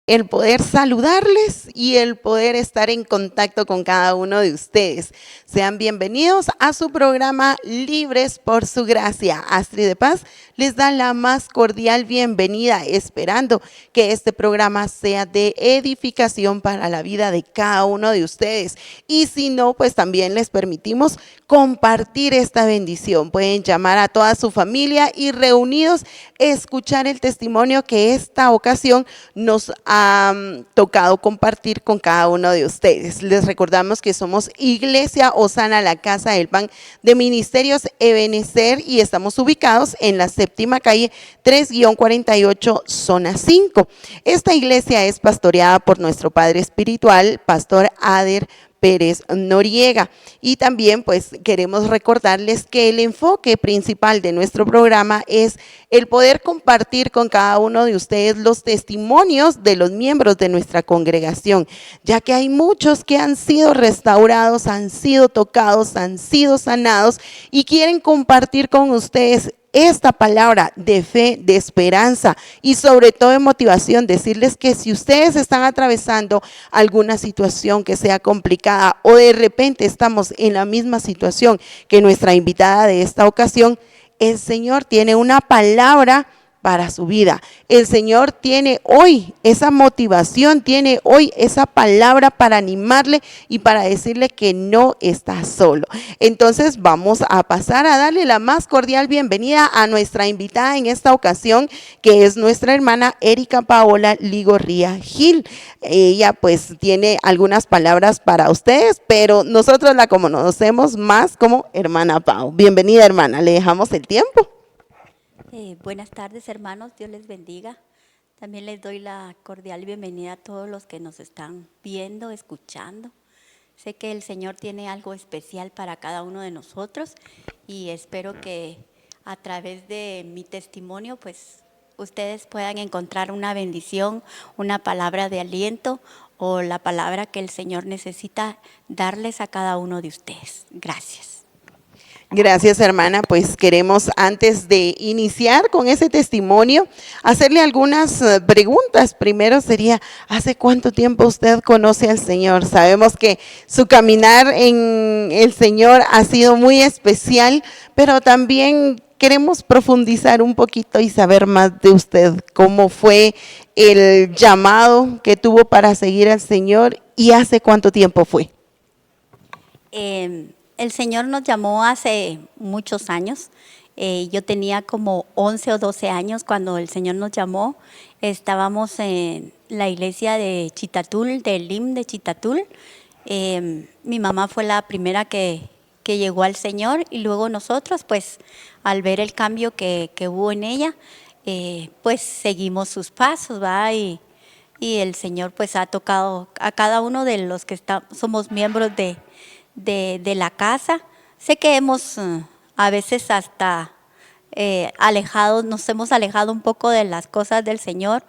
el poder saludarles y el poder estar en contacto con cada uno de ustedes. Sean bienvenidos a su programa Libres por su Gracia. Astrid de Paz les da la más cordial bienvenida, esperando que este programa sea de edificación para la vida de cada uno de ustedes. Y si no, pues también les permitimos compartir esta bendición. Pueden llamar a toda su familia y reunidos escuchar el testimonio que esta ocasión nos ha tocado compartir con cada uno de ustedes. Les recordamos que somos Iglesia Osana, la Casa del Pan de Ministerios Ebenecer, y estamos ubicados en la séptima calle 3-48, zona 5. Esta iglesia es pastoreada por nuestro padre espiritual, Pastor Ader Pérez Noriega. Y también pues queremos recordarles que el enfoque principal de nuestro programa es el poder compartir con cada uno de ustedes los testimonios de los miembros de nuestra congregación, ya que hay muchos que han sido restaurados, han sido tocados, han sido sanados y quieren compartir con ustedes esta palabra de fe, de esperanza y sobre todo de motivación. Decirles que si ustedes están atravesando alguna situación que sea complicada o de repente estamos en la misma situación que nuestra invitada de esta ocasión, el Señor tiene una palabra para su vida. El Señor tiene hoy esa motivación, tiene hoy esa palabra para animarle y para decirle que no está solo. Entonces vamos a pasar a darle la más cordial bienvenida a nuestra invitada en esta ocasión, que es nuestra hermana Erika Paola Ligorría Gil. Ella pues tiene algunas palabras para ustedes, pero nosotros la conocemos más como hermana Pau. Bienvenida, hermana, le dejamos el tiempo. Buenas tardes, hermanos, Dios les bendiga. También les doy la cordial bienvenida a todos los que nos están viendo, escuchando. Sé que el Señor tiene algo especial para cada uno de nosotros y espero que a través de mi testimonio, pues ustedes puedan encontrar una bendición, una palabra de aliento o la palabra que el Señor necesita darles a cada uno de ustedes. Gracias. Gracias, hermana. Pues queremos, antes de iniciar con ese testimonio, hacerle algunas preguntas. Primero sería, ¿hace cuánto tiempo usted conoce al Señor? Sabemos que su caminar en el Señor ha sido muy especial, pero también queremos profundizar un poquito y saber más de usted. ¿Cómo fue el llamado que tuvo para seguir al Señor y hace cuánto tiempo fue? El Señor nos llamó hace muchos años. Yo tenía como 11 o 12 años cuando el Señor nos llamó. Estábamos en la iglesia de Chitatul, del LIM de Chitatul. Mi mamá fue la primera que llegó al Señor y luego nosotros, pues al ver el cambio que hubo en ella, pues seguimos sus pasos, ¿va? Y el Señor pues ha tocado a cada uno de los que somos miembros de la casa. Sé que hemos a veces hasta nos hemos alejado un poco de las cosas del Señor,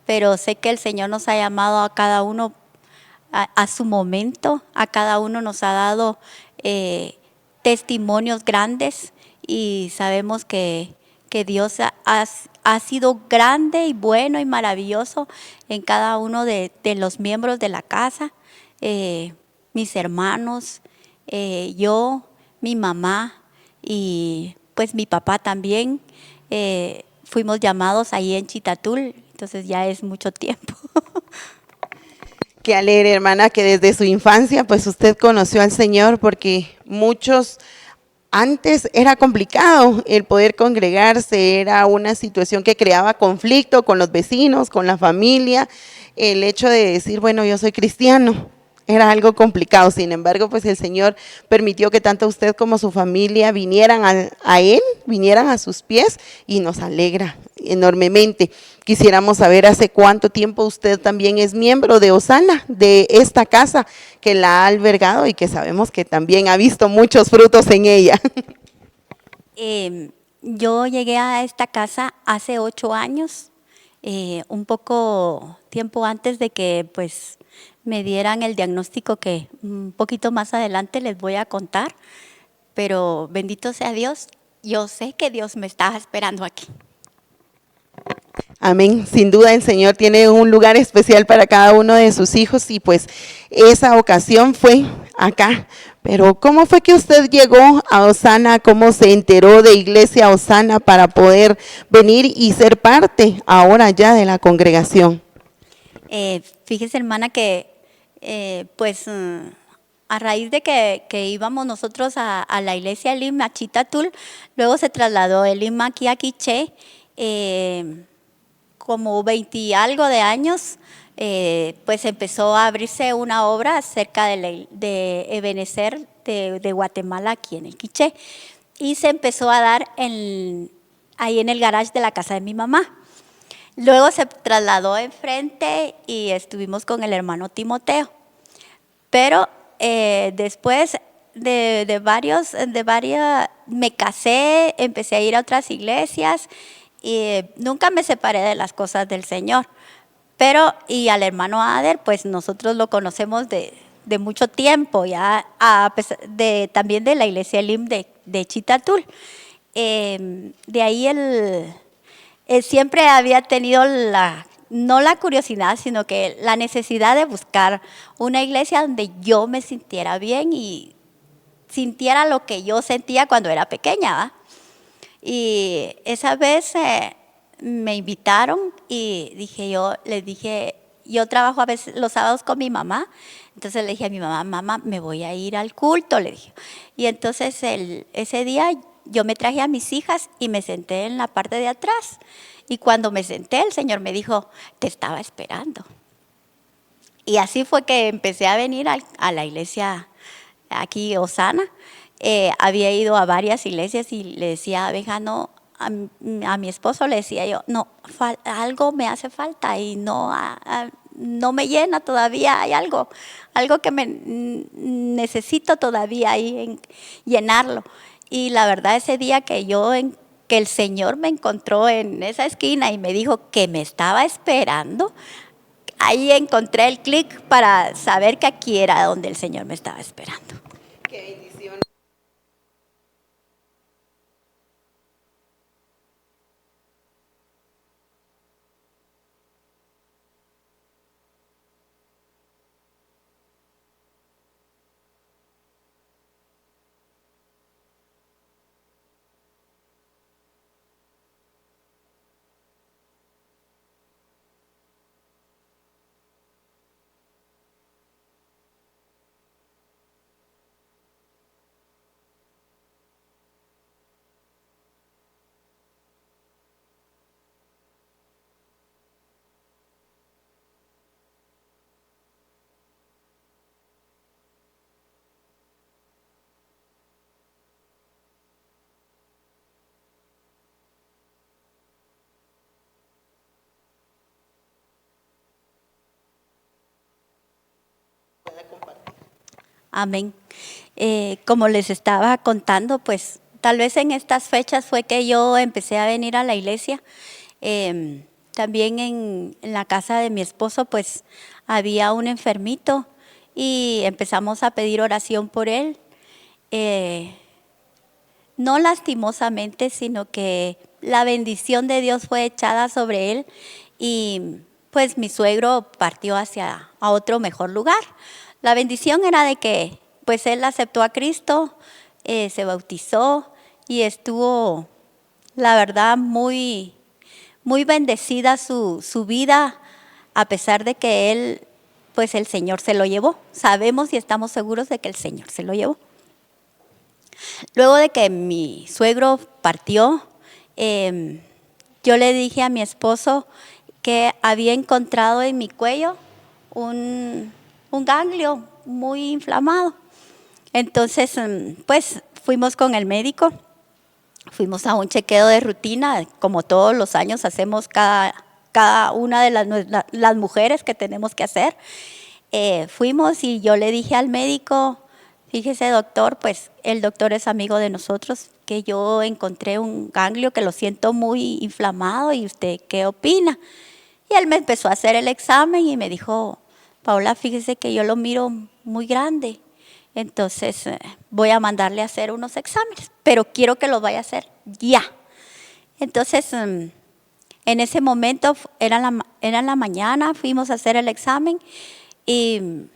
pero sé que el Señor nos ha llamado a cada uno a su momento, a cada uno nos ha dado testimonios grandes y sabemos que Dios ha sido grande y bueno y maravilloso en cada uno de los miembros de la casa, mis hermanos, yo, mi mamá y pues mi papá también. Fuimos llamados ahí en Chitatul, entonces ya es mucho tiempo. Qué alegre, hermana, que desde su infancia pues usted conoció al Señor, porque muchos antes era complicado el poder congregarse, era una situación que creaba conflicto con los vecinos, con la familia. El hecho de decir, bueno, yo soy cristiano, era algo complicado. Sin embargo, pues el Señor permitió que tanto usted como su familia vinieran a Él, vinieran a sus pies, y nos alegra enormemente. Quisiéramos saber hace cuánto tiempo usted también es miembro de Osana, de esta casa que la ha albergado y que sabemos que también ha visto muchos frutos en ella. Yo llegué a esta casa hace 8 años, un poco tiempo antes de que pues me dieran el diagnóstico que un poquito más adelante les voy a contar, pero bendito sea Dios, yo sé que Dios me estaba esperando aquí. Amén. Sin duda el Señor tiene un lugar especial para cada uno de sus hijos y pues esa ocasión fue acá. Pero ¿cómo fue que usted llegó a Osana? ¿Cómo se enteró de Iglesia Osana para poder venir y ser parte ahora ya de la congregación? Fíjese, hermana, que a raíz de que íbamos nosotros a la iglesia Elim, a Chitatul, luego se trasladó Elim aquí a Quiché, como 20 y algo de años, pues empezó a abrirse una obra cerca de Ebenezer de Guatemala, aquí en el Quiché, y se empezó a dar ahí en el garage de la casa de mi mamá. Luego se trasladó enfrente y estuvimos con el hermano Timoteo. Pero después varias, me casé, empecé a ir a otras iglesias y nunca me separé de las cosas del Señor. Pero, y al hermano Ader, pues nosotros lo conocemos de mucho tiempo, ya también de la iglesia Elim de Chitatul. De ahí él siempre había tenido no la curiosidad, sino que la necesidad de buscar una iglesia donde yo me sintiera bien y sintiera lo que yo sentía cuando era pequeña, ¿va? Y esa vez me invitaron y les dije, yo trabajo a veces los sábados con mi mamá, entonces le dije a mi mamá, mamá, me voy a ir al culto, le dije. Y entonces ese día yo me traje a mis hijas y me senté en la parte de atrás. Y cuando me senté, el Señor me dijo, te estaba esperando. Y así fue que empecé a venir a la iglesia aquí, Osana. Había ido a varias iglesias y le decía, abeja, no, a mi esposo le decía yo, no, algo me hace falta y no me llena todavía, hay algo que necesito todavía ahí en llenarlo. Y la verdad, ese día que el Señor me encontró en esa esquina y me dijo que me estaba esperando, ahí encontré el clic para saber que aquí era donde el Señor me estaba esperando. Qué bendición. Amén. Como les estaba contando, pues tal vez en estas fechas fue que yo empecé a venir a la iglesia. También en la casa de mi esposo, pues había un enfermito y empezamos a pedir oración por él. No lastimosamente, sino que la bendición de Dios fue echada sobre él y pues mi suegro partió a otro mejor lugar. La bendición era de que pues él aceptó a Cristo, se bautizó y estuvo, la verdad, muy, muy bendecida su vida, a pesar de que él, pues el Señor se lo llevó. Sabemos y estamos seguros de que el Señor se lo llevó. Luego de que mi suegro partió, yo le dije a mi esposo que había encontrado en mi cuello un ganglio muy inflamado. Entonces, pues fuimos con el médico, fuimos a un chequeo de rutina, como todos los años hacemos cada una de las mujeres que tenemos que hacer. Fuimos y yo le dije al médico, fíjese doctor, pues el doctor es amigo de nosotros, que yo encontré un ganglio que lo siento muy inflamado y usted ¿qué opina? Y él me empezó a hacer el examen y me dijo, Paola, fíjese que yo lo miro muy grande, entonces voy a mandarle a hacer unos exámenes, pero quiero que los vaya a hacer ya. Entonces, en En ese momento era en la mañana, fuimos a hacer el examen y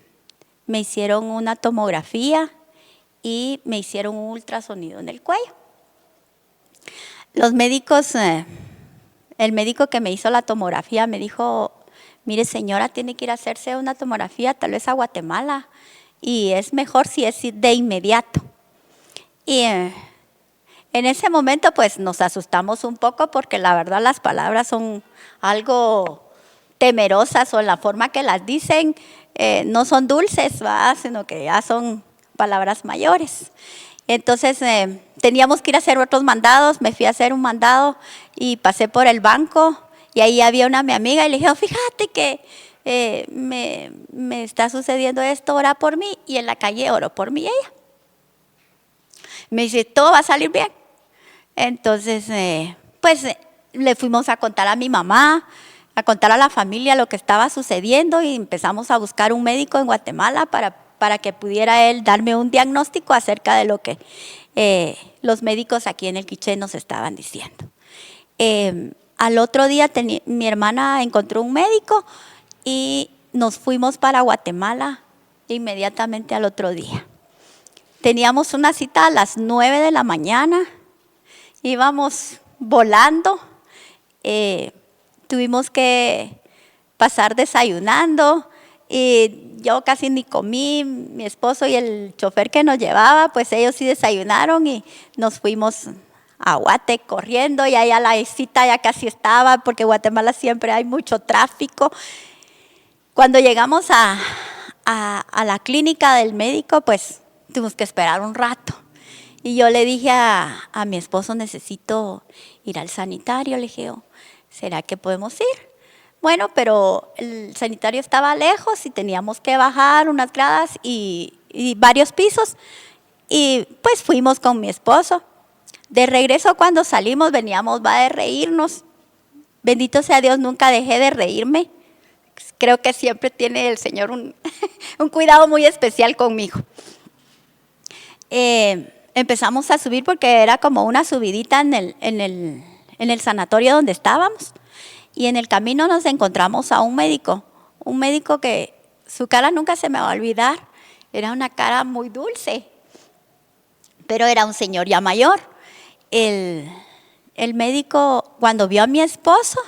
me hicieron una tomografía y me hicieron un ultrasonido en el cuello. Los médicos, el médico que me hizo la tomografía me dijo, mire señora, tiene que ir a hacerse una tomografía tal vez a Guatemala y es mejor si es de inmediato. Y en ese momento pues nos asustamos un poco porque la verdad las palabras son algo temerosas o en la forma que las dicen no son dulces, ¿verdad? Sino que ya son palabras mayores. Entonces teníamos que ir a hacer otros mandados, me fui a hacer un mandado y pasé por el banco y ahí había mi amiga y le dije, oh, fíjate que me está sucediendo esto, ora por mí, y en la calle oró por mí ella. Me dice, todo va a salir bien. Entonces, le fuimos a contar a mi mamá, a contar a la familia lo que estaba sucediendo y empezamos a buscar un médico en Guatemala para que pudiera él darme un diagnóstico acerca de lo que los médicos aquí en el Quiché nos estaban diciendo. Al otro día mi hermana encontró un médico y nos fuimos para Guatemala inmediatamente al otro día. Teníamos una cita a las 9 de la mañana, íbamos volando, tuvimos que pasar desayunando y yo casi ni comí, mi esposo y el chofer que nos llevaba, pues ellos sí desayunaron y nos fuimos a Guate corriendo y allá la cita ya casi estaba porque en Guatemala siempre hay mucho tráfico. Cuando llegamos a la clínica del médico, pues tuvimos que esperar un rato. Y yo le dije a mi esposo, necesito ir al sanitario. Le dije, ¿será que podemos ir? Bueno, pero el sanitario estaba lejos y teníamos que bajar unas gradas y varios pisos. Y pues fuimos con mi esposo. De regreso cuando salimos veníamos de reírnos. Bendito sea Dios, nunca dejé de reírme. Creo que siempre tiene el Señor un cuidado muy especial conmigo. Empezamos a subir porque era como una subidita en el sanatorio donde estábamos. Y en el camino nos encontramos a un médico que su cara nunca se me va a olvidar. Era una cara muy dulce, pero era un señor ya mayor. El médico, cuando vio a mi esposo,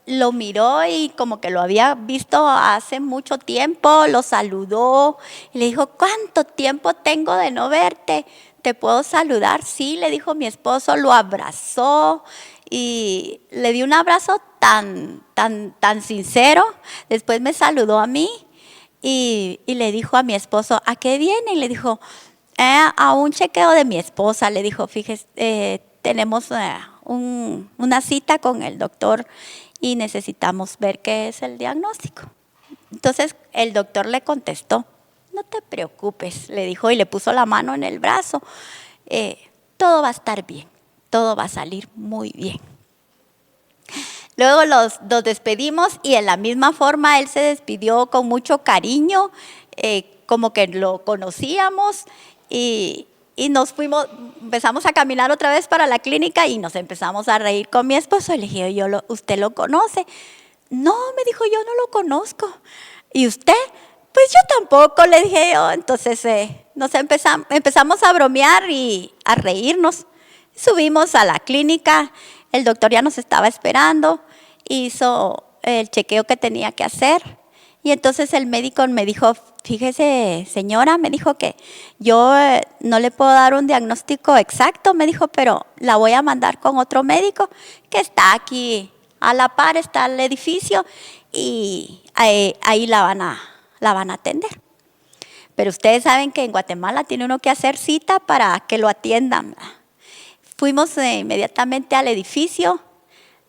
lo miró y como que lo había visto hace mucho tiempo, lo saludó y le dijo, ¿cuánto tiempo tengo de no verte? ¿Te puedo saludar? Sí, le dijo mi esposo, lo abrazó y le dio un abrazo tan sincero. Después me saludó a mí y le dijo a mi esposo, ¿a qué viene? Y le dijo, a un chequeo de mi esposa. Le dijo, fíjese, tenemos una cita con el doctor y necesitamos ver qué es el diagnóstico. Entonces el doctor le contestó, no te preocupes, le dijo y le puso la mano en el brazo, todo va a estar bien, todo va a salir muy bien. Luego nos despedimos y en la misma forma él se despidió con mucho cariño, como que lo conocíamos y nos fuimos, empezamos a caminar otra vez para la clínica y nos empezamos a reír con mi esposo. Le dije, ¿usted lo conoce? No, me dijo, yo no lo conozco. ¿Y usted? Pues yo tampoco, le dije yo. Entonces empezamos a bromear y a reírnos. Subimos a la clínica, el doctor ya nos estaba esperando, hizo el chequeo que tenía que hacer. Y entonces el médico me dijo, fíjese señora, me dijo que yo no le puedo dar un diagnóstico exacto, me dijo, pero la voy a mandar con otro médico que está aquí a la par, está el edificio y ahí la van a atender. Pero ustedes saben que en Guatemala tiene uno que hacer cita para que lo atiendan. Fuimos inmediatamente al edificio.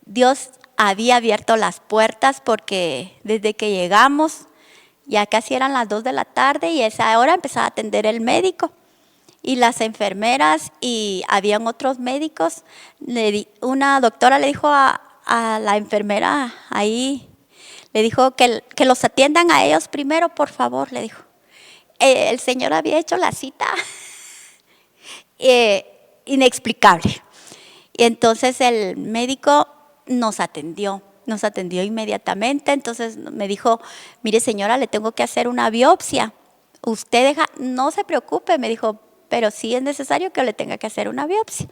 Dios había abierto las puertas porque desde que llegamos ya casi eran las 2 de la tarde y a esa hora empezaba a atender el médico y las enfermeras y habían otros médicos. Una doctora le dijo a la enfermera ahí, le dijo que los atiendan a ellos primero, por favor, le dijo. El señor había hecho la cita inexplicable. Y entonces el médico nos atendió inmediatamente. Entonces me dijo, mire señora, le tengo que hacer una biopsia. Usted no se preocupe, me dijo, pero sí es necesario que le tenga que hacer una biopsia.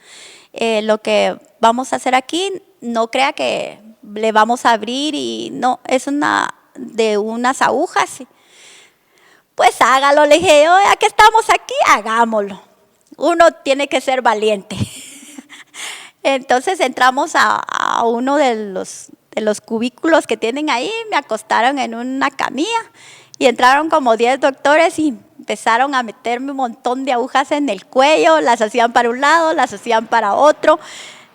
Lo que vamos a hacer aquí, no crea que le vamos a abrir y no, es de unas agujas. Pues hágalo, le dije yo, ya que estamos aquí, hagámoslo. Uno tiene que ser valiente. Entonces entramos a uno de los cubículos que tienen ahí, me acostaron en una camilla y entraron como 10 doctores y empezaron a meterme un montón de agujas en el cuello, las hacían para un lado, las hacían para otro.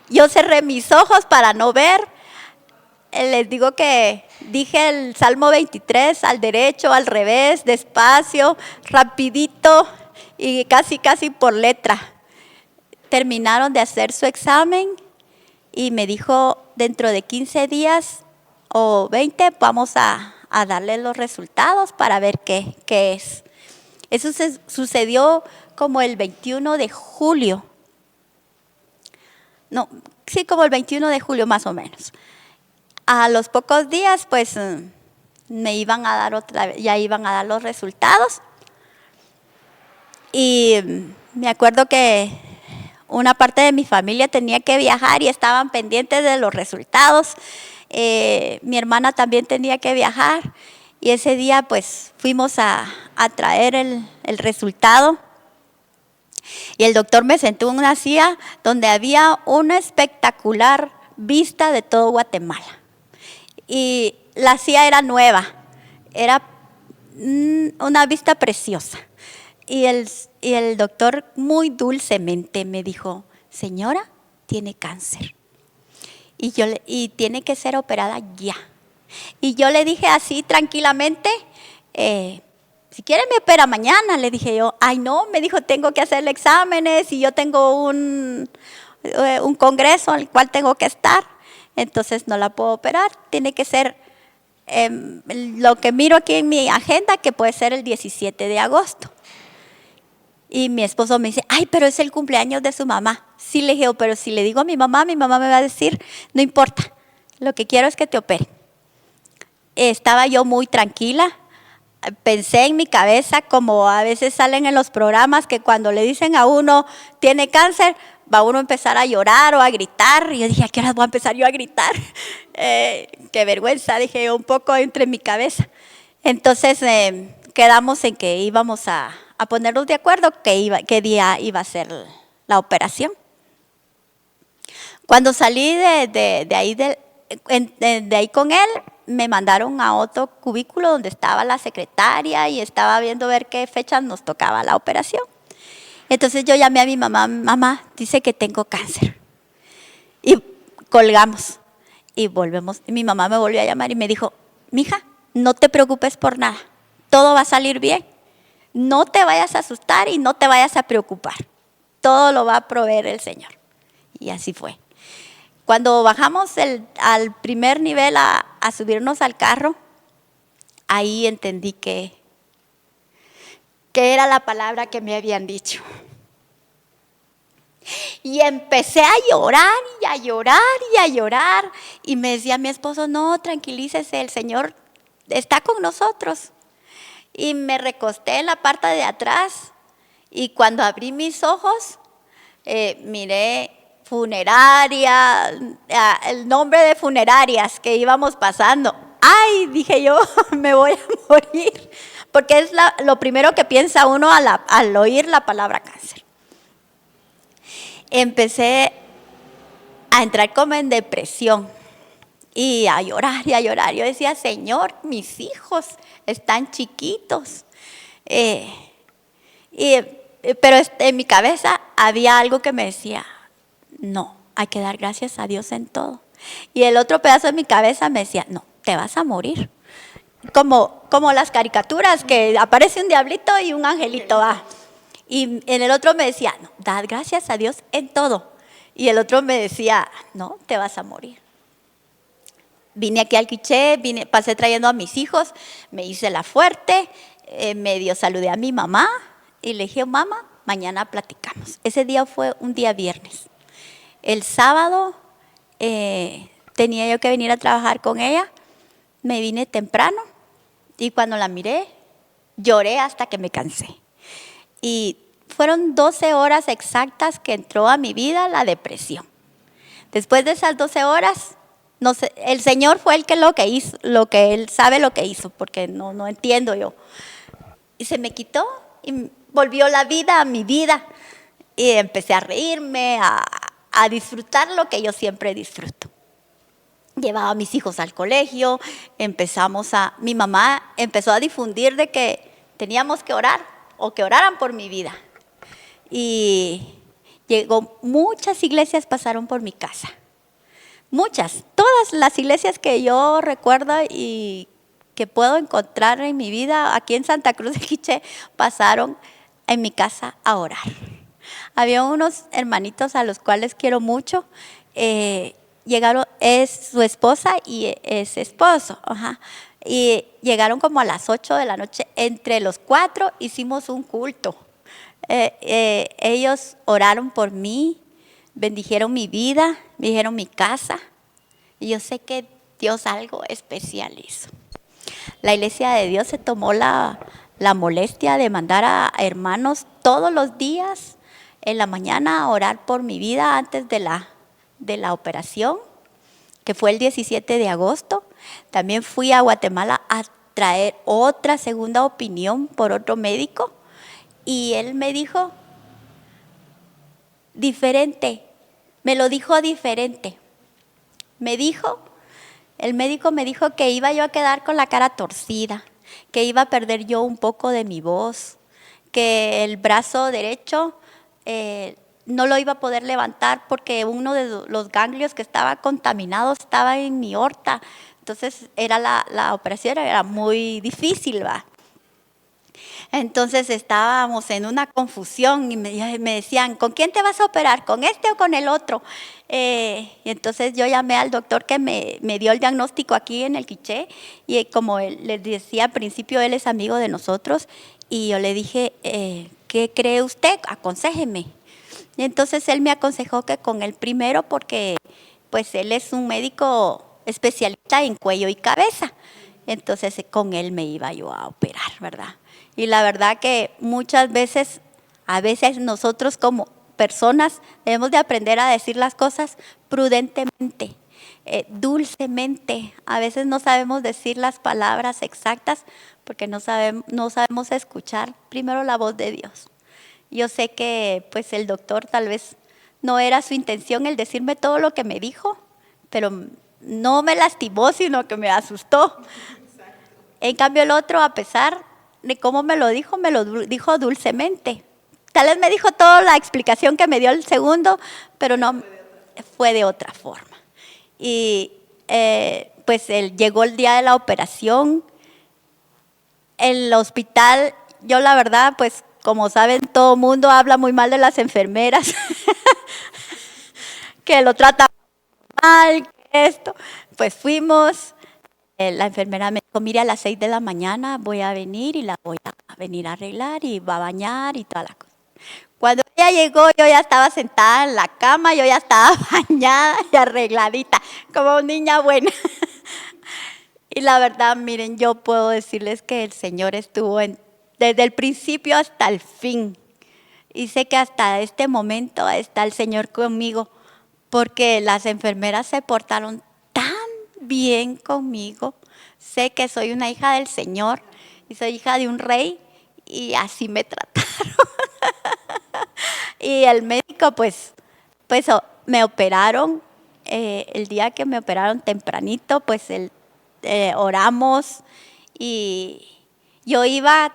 Yo cerré mis ojos para no ver. Les digo que dije el Salmo 23 al derecho, al revés, despacio, rapidito y casi por letra. Terminaron de hacer su examen y me dijo, dentro de 15 días o 20 vamos a darle los resultados para ver qué es. Eso sucedió como el 21 de julio. No, sí, como el 21 de julio más o menos. A los pocos días, pues, me iban a dar ya iban a dar los resultados. Y me acuerdo que una parte de mi familia tenía que viajar y estaban pendientes de los resultados. Mi hermana también tenía que viajar y ese día pues fuimos a traer el resultado y el doctor me sentó en una silla donde había una espectacular vista de todo Guatemala y la silla era nueva, era una vista preciosa. Y el doctor muy dulcemente me dijo, señora, tiene cáncer y tiene que ser operada ya. Y yo le dije así tranquilamente, si quiere me opera mañana, le dije yo. Ay no, me dijo, tengo que hacerle exámenes y yo tengo un congreso al cual tengo que estar, entonces no la puedo operar, tiene que ser lo que miro aquí en mi agenda, que puede ser el 17 de agosto. Y mi esposo me dice, ay, pero es el cumpleaños de su mamá. Sí, le dije, pero si le digo a mi mamá me va a decir, no importa, lo que quiero es que te opere. Estaba yo muy tranquila, pensé en mi cabeza, como a veces salen en los programas, que cuando le dicen a uno, tiene cáncer, va uno a empezar a llorar o a gritar. Y yo dije, ¿a qué horas voy a empezar yo a gritar? Qué vergüenza, dije yo, un poco entre mi cabeza. Entonces quedamos en que íbamos a ponernos de acuerdo qué día iba a ser la operación. Cuando salí de ahí con él, me mandaron a otro cubículo donde estaba la secretaria y estaba viendo ver qué fechas nos tocaba la operación. Entonces yo llamé a mi mamá, dice que tengo cáncer. Y colgamos y volvemos. Y mi mamá me volvió a llamar y me dijo, mija, no te preocupes por nada, todo va a salir bien. No te vayas a asustar y no te vayas a preocupar. Todo lo va a proveer el Señor. Y así fue. Cuando bajamos al primer nivel a subirnos al carro, ahí entendí que era la palabra que me habían dicho. Y empecé a llorar y a llorar y a llorar. Y me decía mi esposo, no, tranquilícese, el Señor está con nosotros. Y me recosté en la parte de atrás y cuando abrí mis ojos, miré funeraria, el nombre de funerarias que íbamos pasando. Ay, dije yo, me voy a morir, porque es lo primero que piensa uno al oír la palabra cáncer. Empecé a entrar como en depresión y a llorar y a llorar. Yo decía, Señor, mis hijos están chiquitos. Pero en mi cabeza había algo que me decía, no, hay que dar gracias a Dios en todo. Y el otro pedazo de mi cabeza me decía, no, te vas a morir. Como las caricaturas, que aparece un diablito y un angelito va. Y en el otro me decía, no, dad gracias a Dios en todo. Y el otro me decía, no, te vas a morir. Vine aquí al Quiché, pasé trayendo a mis hijos, me hice la fuerte, medio saludé a mi mamá y le dije, mamá, mañana platicamos. Ese día fue un día viernes. El sábado tenía yo que venir a trabajar con ella, me vine temprano y cuando la miré, lloré hasta que me cansé. Y fueron 12 horas exactas que entró a mi vida la depresión. Después de esas 12 horas, no sé, el Señor fue el que lo que hizo, lo que Él sabe lo que hizo, porque no entiendo yo. Y se me quitó y volvió la vida a mi vida. Y empecé a reírme, a disfrutar lo que yo siempre disfruto. Llevaba a mis hijos al colegio, mi mamá empezó a difundir de que teníamos que orar o que oraran por mi vida. Y muchas iglesias pasaron por mi casa. Muchas, todas las iglesias que yo recuerdo y que puedo encontrar en mi vida aquí en Santa Cruz de Quiché pasaron en mi casa a orar. Había unos hermanitos a los cuales quiero mucho, llegaron, es su esposa y es esposo, y llegaron como a las 8 de la noche, entre los 4 hicimos un culto. Ellos oraron por mí, bendijeron mi vida, bendijeron mi casa, y yo sé que Dios algo especial hizo. La Iglesia de Dios se tomó la molestia de mandar a hermanos todos los días en la mañana a orar por mi vida antes de la operación, que fue el 17 de agosto. También fui a Guatemala a traer otra segunda opinión por otro médico y él me dijo diferente, me lo dijo diferente. El médico me dijo que iba yo a quedar con la cara torcida, que iba a perder yo un poco de mi voz, que el brazo derecho no lo iba a poder levantar porque uno de los ganglios que estaba contaminado estaba en mi aorta. Entonces la operación era muy difícil, ¿va? Entonces estábamos en una confusión y me decían, ¿con quién te vas a operar? ¿Con este o con el otro? Y entonces yo llamé al doctor que me dio el diagnóstico aquí en el Quiché y como les decía al principio, él es amigo de nosotros y yo le dije, ¿qué cree usted? Aconséjeme. Y entonces él me aconsejó que con el primero porque pues él es un médico especialista en cuello y cabeza. Entonces con él me iba yo a operar, ¿verdad? Y la verdad que muchas veces, a veces nosotros como personas debemos de aprender a decir las cosas prudentemente, dulcemente. A veces no sabemos decir las palabras exactas porque no sabemos escuchar primero la voz de Dios. Yo sé que pues el doctor tal vez no era su intención el decirme todo lo que me dijo, pero no me lastimó, sino que me asustó. En cambio el otro, a pesar de cómo me lo dijo dulcemente. Tal vez me dijo toda la explicación que me dio el segundo, pero no fue de otra forma. Y pues llegó el día de la operación. El hospital, yo la verdad, pues como saben, todo el mundo habla muy mal de las enfermeras, que lo tratan mal, que esto. Pues fuimos. La enfermera me dijo, mire, a las 6 de la mañana voy a venir y la voy a venir a arreglar y va a bañar y toda la cosa. Cuando ella llegó, yo ya estaba sentada en la cama, yo ya estaba bañada y arregladita, como niña buena. Y la verdad, miren, yo puedo decirles que el Señor estuvo desde el principio hasta el fin. Y sé que hasta este momento está el Señor conmigo, porque las enfermeras se portaron tan bien conmigo. Sé que soy una hija del Señor y soy hija de un rey y así me trataron. Y el médico pues me operaron. El día que me operaron tempranito, pues oramos y yo iba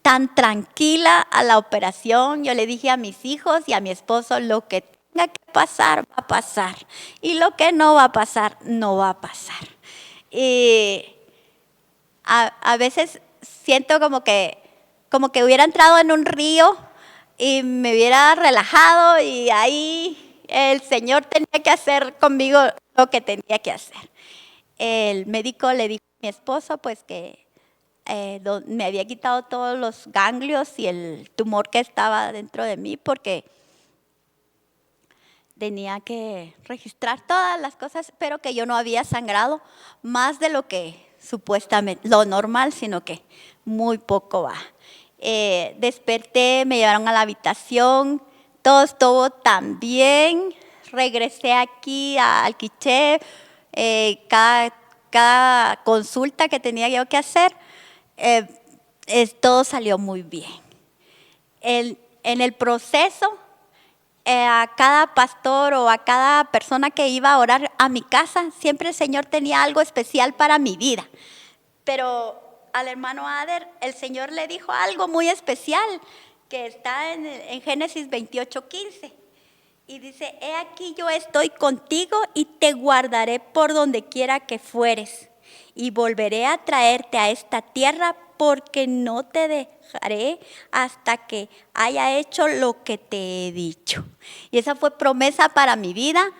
tan tranquila a la operación. Yo le dije a mis hijos y a mi esposo, lo que tenga que pasar, va a pasar. Y lo que no va a pasar, no va a pasar. Y a veces siento como que hubiera entrado en un río y me hubiera relajado y ahí el Señor tenía que hacer conmigo lo que tenía que hacer. El médico le dijo a mi esposo pues que me había quitado todos los ganglios y el tumor que estaba dentro de mí porque tenía que registrar todas las cosas, pero que yo no había sangrado más de lo que supuestamente, lo normal, sino que muy poco va. Desperté, me llevaron a la habitación, todo estuvo tan bien, regresé aquí al quiché, cada consulta que tenía yo que hacer, todo salió muy bien. En el proceso, a cada pastor o a cada persona que iba a orar a mi casa, siempre el Señor tenía algo especial para mi vida. Pero al hermano Ader, el Señor le dijo algo muy especial, que está en Génesis 28:15. Y dice, he aquí yo estoy contigo y te guardaré por donde quiera que fueres. Y volveré a traerte a esta tierra porque no te dejaré hasta que haya hecho lo que te he dicho. Y esa fue promesa para mi vida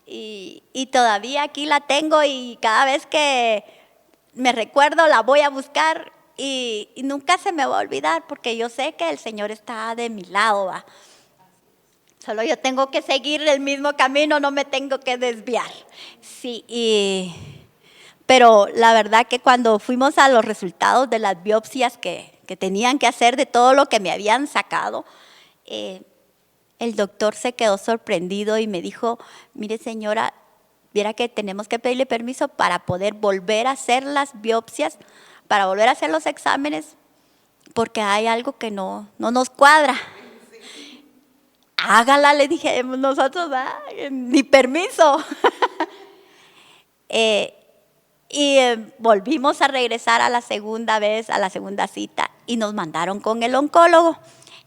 y todavía aquí la tengo y cada vez que me recuerdo la voy a buscar y nunca se me va a olvidar porque yo sé que el Señor está de mi lado, ¿va? Solo yo tengo que seguir el mismo camino, no me tengo que desviar. Sí, pero la verdad que cuando fuimos a los resultados de las biopsias que tenían que hacer de todo lo que me habían sacado, el doctor se quedó sorprendido y me dijo, mire señora, viera que tenemos que pedirle permiso para poder volver a hacer las biopsias, para volver a hacer los exámenes, porque hay algo que no nos cuadra. Hágala, le dije, nosotros, ni permiso. Volvimos a regresar a la segunda vez, a la segunda cita, y nos mandaron con el oncólogo.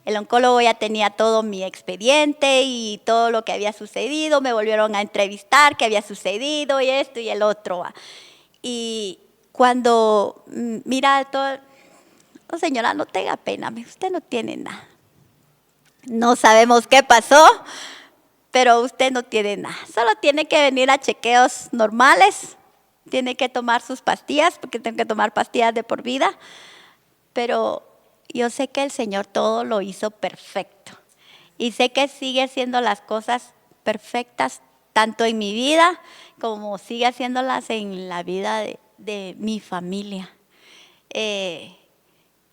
El oncólogo ya tenía todo mi expediente y todo lo que había sucedido. Me volvieron a entrevistar qué había sucedido y esto y el otro. Y cuando mira todo, oh, señora, no tenga pena, usted no tiene nada. No sabemos qué pasó, pero usted no tiene nada. Solo tiene que venir a chequeos normales, tiene que tomar sus pastillas, porque tengo que tomar pastillas de por vida. Pero yo sé que el Señor todo lo hizo perfecto. Y sé que sigue haciendo las cosas perfectas, tanto en mi vida como sigue haciéndolas en la vida de mi familia.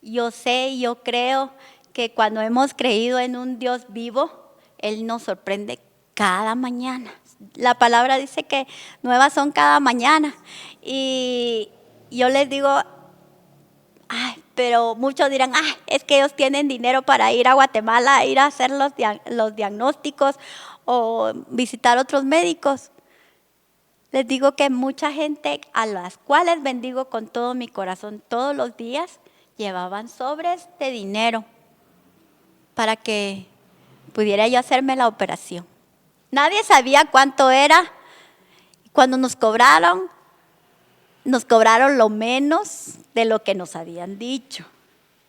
Yo sé y yo creo que cuando hemos creído en un Dios vivo, Él nos sorprende cada mañana. La palabra dice que nuevas son cada mañana. Y yo les digo, pero muchos dirán, es que ellos tienen dinero para ir a Guatemala, a ir a hacer los diagnósticos o visitar otros médicos. Les digo que mucha gente a las cuales bendigo con todo mi corazón todos los días, llevaban sobres de dinero para que pudiera yo hacerme la operación. Nadie sabía cuánto era. Cuando nos cobraron lo menos de lo que nos habían dicho.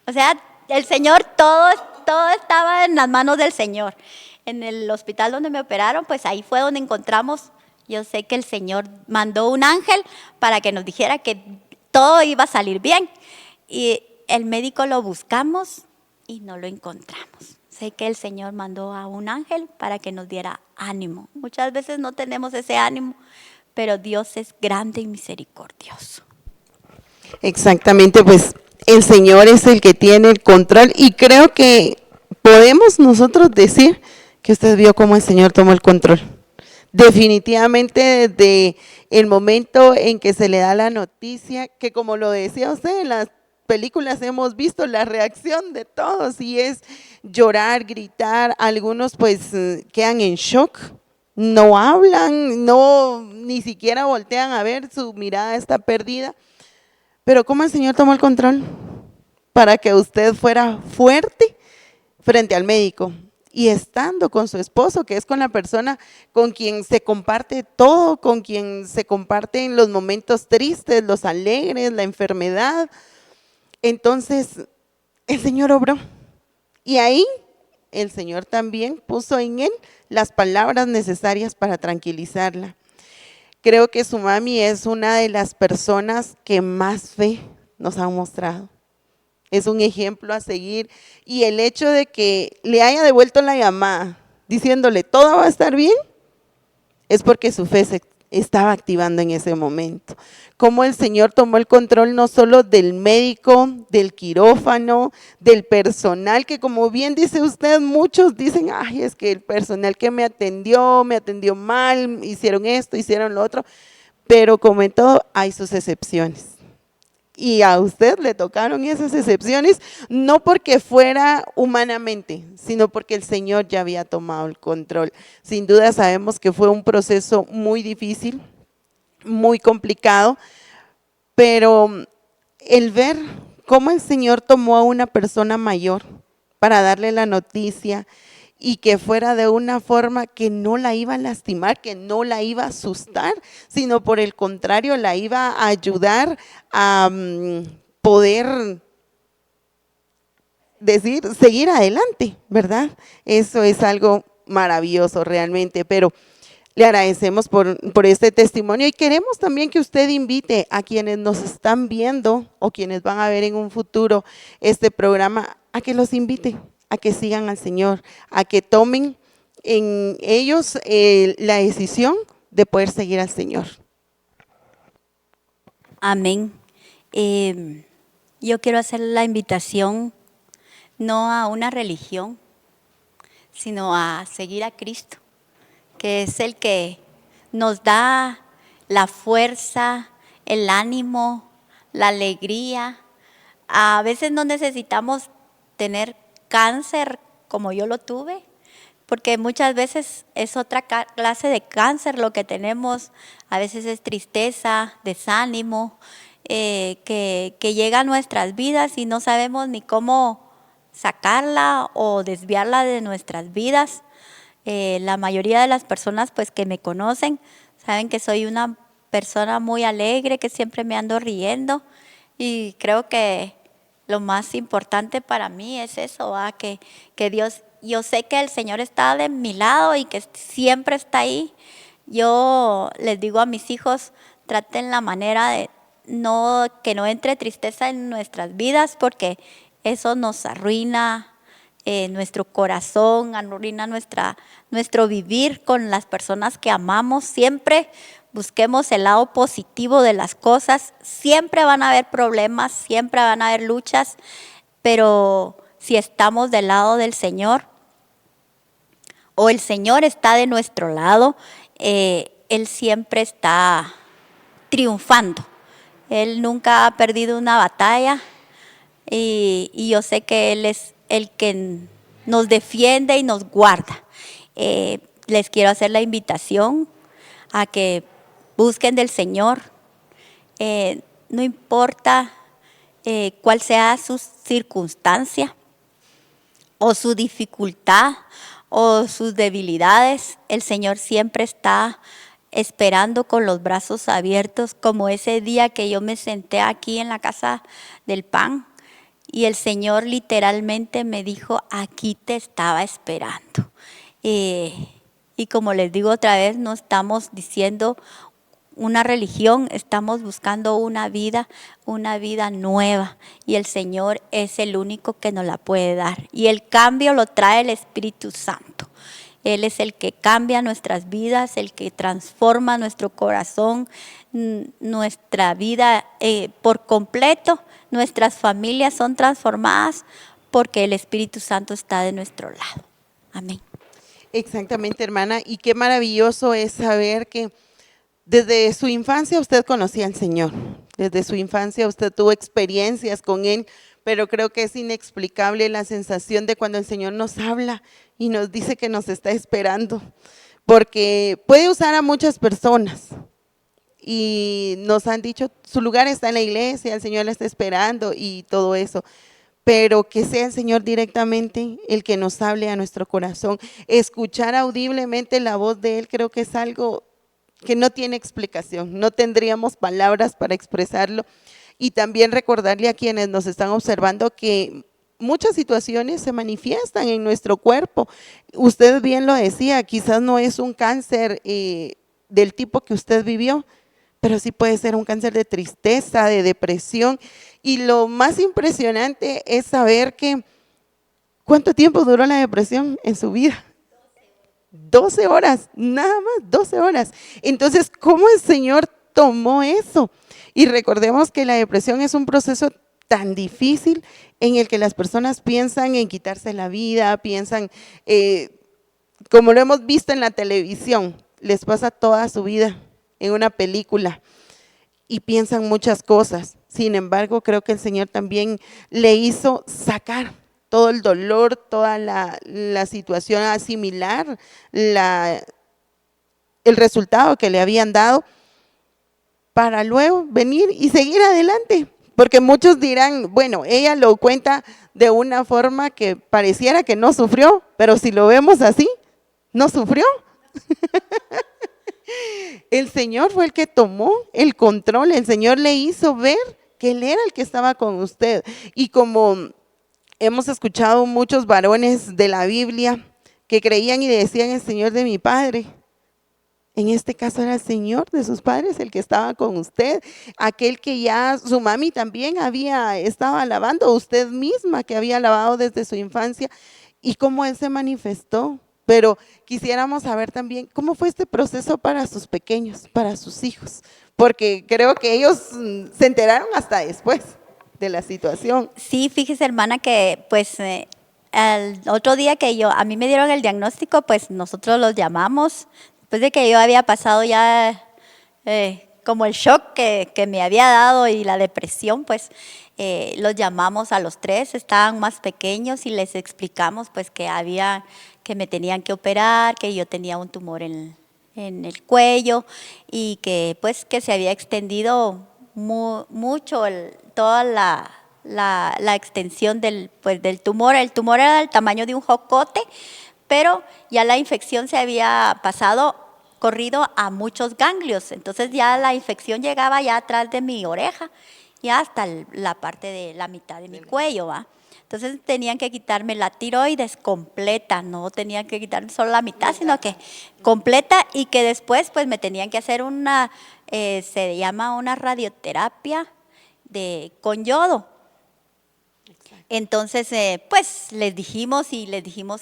O sea, el Señor, todo estaba en las manos del Señor. En el hospital donde me operaron, pues ahí fue donde encontramos, yo sé que el Señor mandó un ángel para que nos dijera que todo iba a salir bien. Y el médico lo buscamos y no lo encontramos. Sé que el Señor mandó a un ángel para que nos diera ánimo. Muchas veces no tenemos ese ánimo, pero Dios es grande y misericordioso. Exactamente, pues el Señor es el que tiene el control y creo que podemos nosotros decir que usted vio cómo el Señor tomó el control. Definitivamente desde el momento en que se le da la noticia, que como lo decía usted, en las películas hemos visto la reacción de todos y es llorar, gritar, algunos pues quedan en shock, no hablan, ni siquiera voltean a ver, su mirada está perdida. Pero ¿cómo el Señor tomó el control? Para que usted fuera fuerte frente al médico y estando con su esposo, que es con la persona con quien se comparte todo, con quien se comparten los momentos tristes, los alegres, la enfermedad. Entonces, el Señor obró. Y ahí el Señor también puso en él las palabras necesarias para tranquilizarla. Creo que su mami es una de las personas que más fe nos han mostrado. Es un ejemplo a seguir y el hecho de que le haya devuelto la llamada diciéndole todo va a estar bien, es porque su fe se estaba activando en ese momento. Cómo el Señor tomó el control no solo del médico, del quirófano, del personal, que como bien dice usted, muchos dicen, ay, es que el personal que me atendió mal, hicieron esto, hicieron lo otro, pero como en todo hay sus excepciones. Y a usted le tocaron esas excepciones, no porque fuera humanamente, sino porque el Señor ya había tomado el control. Sin duda sabemos que fue un proceso muy difícil, muy complicado, pero el ver cómo el Señor tomó a una persona mayor para darle la noticia y que fuera de una forma que no la iba a lastimar, que no la iba a asustar, sino por el contrario la iba a ayudar a poder seguir adelante, ¿verdad? Eso es algo maravilloso realmente, pero le agradecemos por este testimonio y queremos también que usted invite a quienes nos están viendo o quienes van a ver en un futuro este programa, a que los invite, a que sigan al Señor, a que tomen en ellos la decisión de poder seguir al Señor. Amén. Yo quiero hacer la invitación no a una religión, sino a seguir a Cristo, que es el que nos da la fuerza, el ánimo, la alegría. A veces no necesitamos tener cáncer como yo lo tuve, porque muchas veces es otra clase de cáncer lo que tenemos. A veces es tristeza, desánimo, que llega a nuestras vidas y no sabemos ni cómo sacarla o desviarla de nuestras vidas. La mayoría de las personas pues que me conocen saben que soy una persona muy alegre, que siempre me ando riendo, y creo que lo más importante para mí es eso, que Dios, yo sé que el Señor está de mi lado y que siempre está ahí. Yo les digo a mis hijos, traten la manera de que no entre tristeza en nuestras vidas, porque eso nos arruina nuestro corazón, arruina nuestro vivir con las personas que amamos. Siempre busquemos el lado positivo de las cosas. Siempre van a haber problemas, siempre van a haber luchas, pero si estamos del lado del Señor o el Señor está de nuestro lado, Él siempre está triunfando. Él nunca ha perdido una batalla y yo sé que Él es el que nos defiende y nos guarda. Les quiero hacer la invitación a que busquen del Señor. No importa cuál sea su circunstancia o su dificultad o sus debilidades, el Señor siempre está esperando con los brazos abiertos, como ese día que yo me senté aquí en la casa del pan y el Señor literalmente me dijo, aquí te estaba esperando. Y como les digo otra vez, no estamos diciendo una religión, estamos buscando una vida nueva, y el Señor es el único que nos la puede dar, y el cambio lo trae el Espíritu Santo. Él es el que cambia nuestras vidas, el que transforma nuestro corazón, nuestra vida por completo. Nuestras familias son transformadas porque el Espíritu Santo está de nuestro lado. Amén. Exactamente, hermana, y qué maravilloso es saber que desde su infancia usted conocía al Señor, desde su infancia usted tuvo experiencias con Él, pero creo que es inexplicable la sensación de cuando el Señor nos habla y nos dice que nos está esperando, porque puede usar a muchas personas y nos han dicho, su lugar está en la iglesia, el Señor la está esperando y todo eso, pero que sea el Señor directamente el que nos hable a nuestro corazón. Escuchar audiblemente la voz de Él creo que es algo que no tiene explicación, no tendríamos palabras para expresarlo. Y también recordarle a quienes nos están observando que muchas situaciones se manifiestan en nuestro cuerpo. Usted bien lo decía, quizás no es un cáncer del tipo que usted vivió, pero sí puede ser un cáncer de tristeza, de depresión. Y lo más impresionante es saber que ¿cuánto tiempo duró la depresión en su vida? 12 horas, nada más, 12 horas. Entonces, ¿cómo el Señor tomó eso? Y recordemos que la depresión es un proceso tan difícil en el que las personas piensan en quitarse la vida, piensan, como lo hemos visto en la televisión, les pasa toda su vida en una película y piensan muchas cosas. Sin embargo, creo que el Señor también le hizo sacar todo el dolor, toda la situación, asimilar el resultado que le habían dado para luego venir y seguir adelante. Porque muchos dirán, bueno, ella lo cuenta de una forma que pareciera que no sufrió, pero si lo vemos así, no sufrió. El Señor fue el que tomó el control, el Señor le hizo ver que Él era el que estaba con usted. Y como hemos escuchado muchos varones de la Biblia que creían y decían, el Señor de mi padre, en este caso era el Señor de sus padres el que estaba con usted, aquel que ya su mami también había estado alabando, usted misma que había alabado desde su infancia, y cómo Él se manifestó. Pero quisiéramos saber también cómo fue este proceso para sus pequeños, para sus hijos, porque creo que ellos se enteraron hasta después de la situación. Sí, fíjese, hermana, que pues el otro día que a mí me dieron el diagnóstico, pues nosotros los llamamos, después de que yo había pasado ya como el shock que me había dado y la depresión, pues los llamamos a los tres, estaban más pequeños y les explicamos pues que me tenían que operar, que yo tenía un tumor en el cuello y que pues que se había extendido mucho toda la extensión del tumor. El tumor era del tamaño de un jocote, pero ya la infección se había corrido a muchos ganglios. Entonces ya la infección llegaba ya atrás de mi oreja, ya hasta la parte de la mitad de mi cuello, ¿va? Entonces tenían que quitarme la tiroides completa, no tenían que quitarme solo la mitad, sino que completa, y que después pues me tenían que hacer se llama una radioterapia con yodo. Entonces, pues les dijimos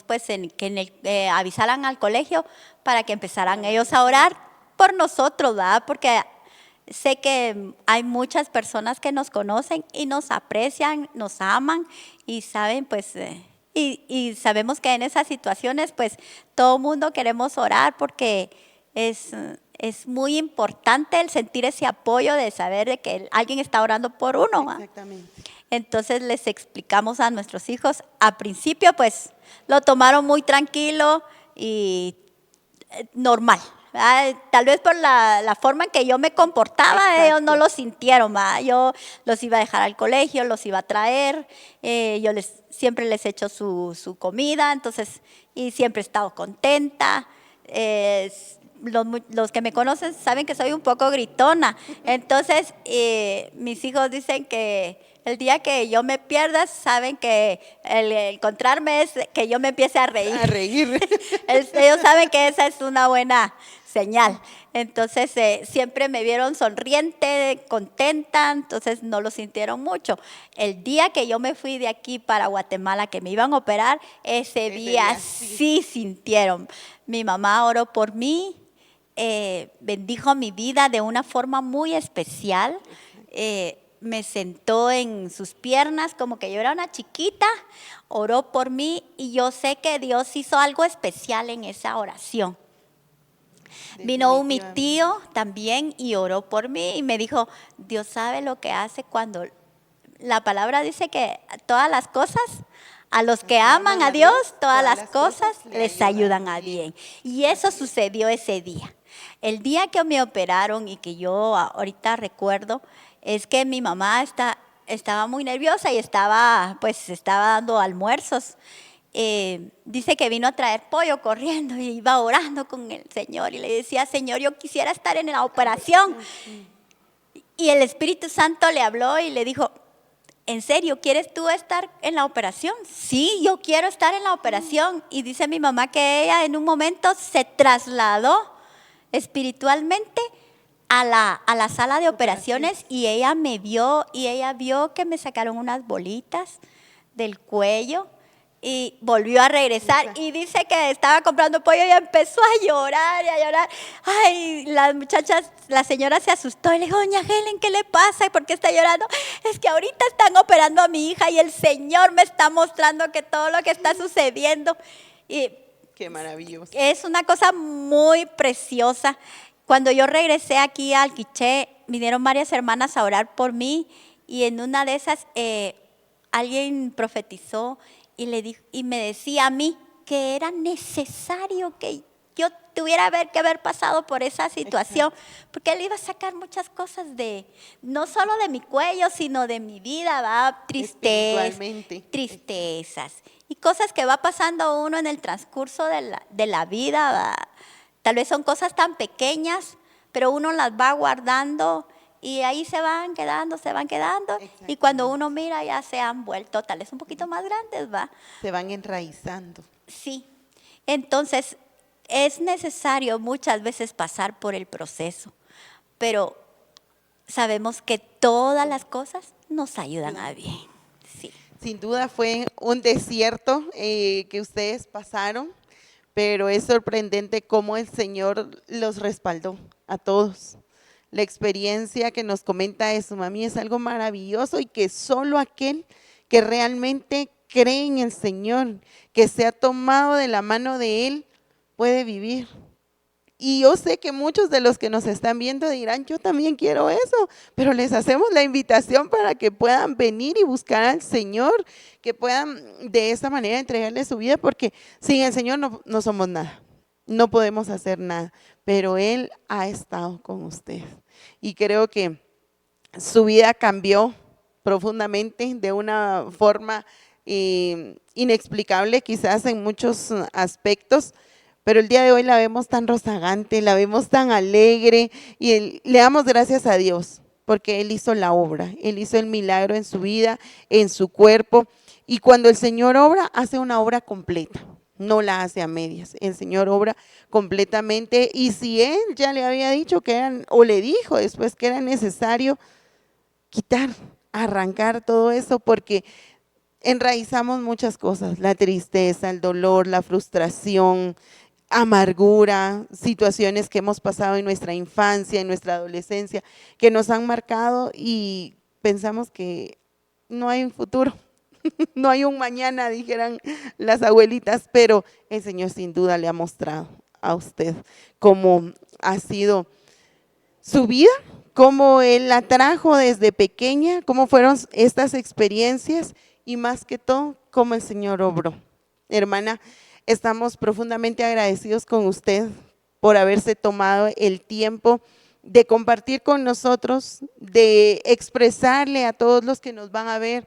pues que avisaran al colegio para que empezaran ellos a orar por nosotros, ¿verdad? Porque sé que hay muchas personas que nos conocen y nos aprecian, nos aman y saben, pues, y sabemos que en esas situaciones, pues, todo mundo queremos orar porque es muy importante el sentir ese apoyo de saber de que alguien está orando por uno, ¿va? Exactamente. Entonces les explicamos a nuestros hijos. Al principio, pues, lo tomaron muy tranquilo y normal. Tal vez por la forma en que yo me comportaba, Exacto. ellos no lo sintieron. Yo los iba a dejar al colegio, los iba a traer, yo siempre les echo su comida, entonces, y siempre he estado contenta. Los que me conocen saben que soy un poco gritona, entonces mis hijos dicen que el día que yo me pierda, saben que el encontrarme es que yo me empiece a reír. A reír. Ellos saben que esa es una buena señal. Entonces, siempre me vieron sonriente, contenta, entonces no lo sintieron mucho. El día que yo me fui de aquí para Guatemala, que me iban a operar, ese día sí sintieron. Mi mamá oró por mí, bendijo mi vida de una forma muy especial. Me sentó en sus piernas como que yo era una chiquita, oró por mí y yo sé que Dios hizo algo especial en esa oración. Vino mi tío también y oró por mí y me dijo, Dios sabe lo que hace cuando la palabra dice que todas las cosas, a los que aman a Dios, todas las cosas les ayudan a bien. Y eso sucedió ese día. El día que me operaron y que yo ahorita recuerdo, es que mi mamá estaba muy nerviosa y estaba dando almuerzos. Dice que vino a traer pollo corriendo y iba orando con el Señor y le decía, Señor, yo quisiera estar en la operación. Y el Espíritu Santo le habló y le dijo, ¿en serio quieres tú estar en la operación? Sí, yo quiero estar en la operación. Y dice mi mamá que ella en un momento se trasladó espiritualmente a la sala de operaciones y ella me vio y ella vio que me sacaron unas bolitas del cuello Y volvió a regresar y dice que estaba comprando pollo y empezó a llorar y a llorar. Ay, las muchachas, la señora se asustó y le dijo, doña Helen, ¿qué le pasa? ¿Por qué está llorando? Es que ahorita están operando a mi hija y el Señor me está mostrando que todo lo que está sucediendo. Y qué maravilloso. es una cosa muy preciosa. Cuando yo regresé aquí al Quiché, vinieron varias hermanas a orar por mí y en una de esas alguien profetizó y me decía a mí que era necesario que yo tuviera que haber pasado por esa situación, porque él iba a sacar muchas cosas no solo de mi cuello, sino de mi vida, ¿va? Tristezas y cosas que va pasando uno en el transcurso de la vida, ¿va? Tal vez son cosas tan pequeñas, pero uno las va guardando y ahí se van quedando, y cuando uno mira ya se han vuelto tal vez un poquito más grandes, ¿va? Se van enraizando. Sí, entonces es necesario muchas veces pasar por el proceso, pero sabemos que todas las cosas nos ayudan a bien. Sí. Sin duda fue un desierto que ustedes pasaron, pero es sorprendente cómo el Señor los respaldó a todos. La experiencia que nos comenta de su mami es algo maravilloso y que solo aquel que realmente cree en el Señor, que se ha tomado de la mano de Él, puede vivir. Y yo sé que muchos de los que nos están viendo dirán, yo también quiero eso, pero les hacemos la invitación para que puedan venir y buscar al Señor, que puedan de esta manera entregarle su vida, porque sin el Señor no somos nada, no podemos hacer nada, pero Él ha estado con ustedes. Y creo que su vida cambió profundamente de una forma inexplicable, quizás en muchos aspectos, pero el día de hoy la vemos tan rozagante, la vemos tan alegre y le damos gracias a Dios porque Él hizo la obra, Él hizo el milagro en su vida, en su cuerpo, y cuando el Señor obra, hace una obra completa. No la hace a medias, el Señor obra completamente, y si Él ya le había dicho o le dijo después que era necesario quitar, arrancar todo eso, porque enraizamos muchas cosas, la tristeza, el dolor, la frustración, amargura, situaciones que hemos pasado en nuestra infancia, en nuestra adolescencia, que nos han marcado y pensamos que no hay un futuro. No hay un mañana, dijeran las abuelitas, pero el Señor sin duda le ha mostrado a usted cómo ha sido su vida, cómo Él la trajo desde pequeña, cómo fueron estas experiencias y más que todo, cómo el Señor obró. Hermana, estamos profundamente agradecidos con usted por haberse tomado el tiempo de compartir con nosotros, de expresarle a todos los que nos van a ver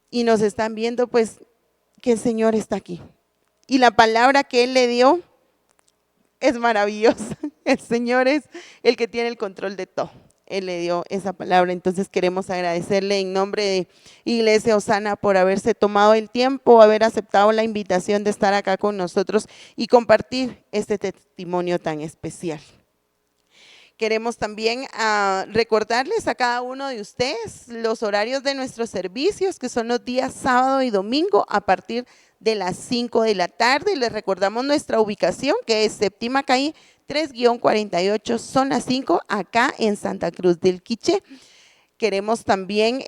y nos están viendo, pues que el Señor está aquí. Y la palabra que Él le dio es maravillosa. El Señor es el que tiene el control de todo. Él le dio esa palabra. Entonces queremos agradecerle en nombre de Iglesia Osana por haberse tomado el tiempo, haber aceptado la invitación de estar acá con nosotros y compartir este testimonio tan especial. Queremos también recordarles a cada uno de ustedes los horarios de nuestros servicios, que son los días sábado y domingo a partir de las 5 de la tarde. Les recordamos nuestra ubicación, que es Séptima Calle 3-48, zona 5, acá en Santa Cruz del Quiché. Queremos también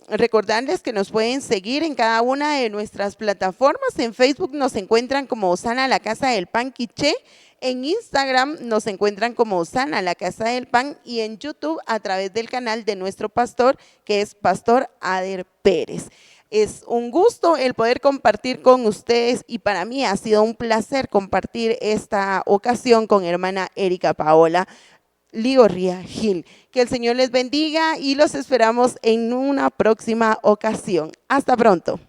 recordarles que nos pueden seguir en cada una de nuestras plataformas. En Facebook nos encuentran como Osana la Casa del Pan Quiché. En Instagram nos encuentran como Osana la Casa del Pan, y en YouTube a través del canal de nuestro pastor, que es Pastor Ader Pérez. Es un gusto el poder compartir con ustedes, y para mí ha sido un placer compartir esta ocasión con hermana Erika Paola Ligorría Gil. Que el Señor les bendiga y los esperamos en una próxima ocasión. Hasta pronto.